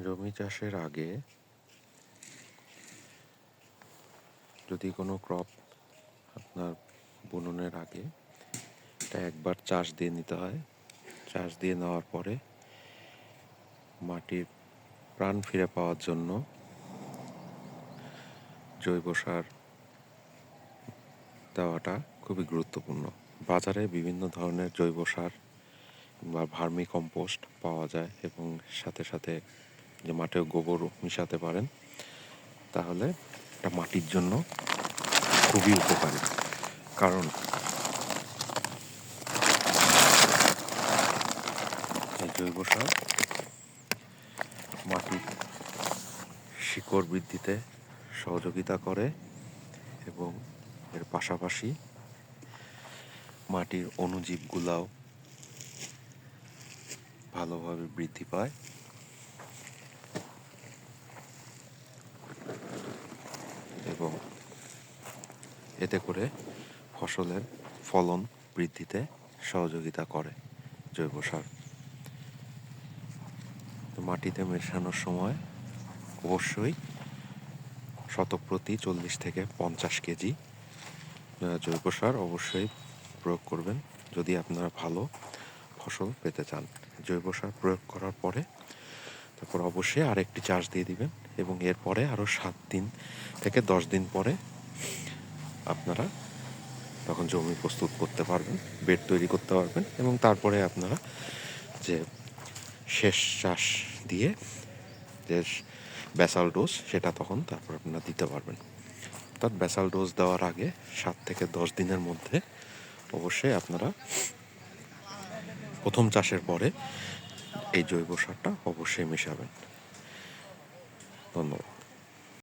জমি চাষের আগে যদি কোনো ক্রপ আপনার বুননের আগে এটা একবার চাষ দিয়ে নিতে হয়। চাষ দিয়ে নেওয়ার পরে মাটির প্রাণ ফিরে পাওয়ার জন্য জৈব সার দেওয়াটা খুবই গুরুত্বপূর্ণ। বাজারে বিভিন্ন ধরনের জৈব সার বা ভার্মি কম্পোস্ট পাওয়া যায় এবং সাথে সাথে যে মাঠে গোবরও মিশাতে পারেন, তাহলে এটা মাটির জন্য খুবই উপকারী। কারণ এই জৈব সার মাটির শিকড় বৃদ্ধিতে সহযোগিতা করে এবং এর পাশাপাশি মাটির অণুজীবগুলাও ভালোভাবে বৃদ্ধি পায় এবং এতে করে ফসলের ফলন বৃদ্ধিতে সহযোগিতা করে জৈব সার। মাটিতে মেশানোর সময় অবশ্যই শতকপ্রতি 40 থেকে 50 কেজি জৈব সার অবশ্যই প্রয়োগ করবেন যদি আপনারা ভালো ফসল পেতে চান। জৈব সার প্রয়োগ করার পরে তারপর অবশ্যই আরেকটি চাষ দিয়ে দিবেন এবং এরপরে আরও 7 দিন থেকে 10 দিন পরে আপনারা তখন জমি প্রস্তুত করতে পারবেন, বেড তৈরি করতে পারবেন এবং তারপরে আপনারা যে শেষ চাষ দিয়ে যে বেসাল ডোজ সেটা তখন তারপর আপনারা দিতে পারবেন। অর্থাৎ বেসাল ডোজ দেওয়ার আগে 7 থেকে 10 দিনের মধ্যে অবশ্যই আপনারা প্রথম চাষের পরে এই জৈব সারটা অবশ্যই মেশাবেন। ধন্যবাদ।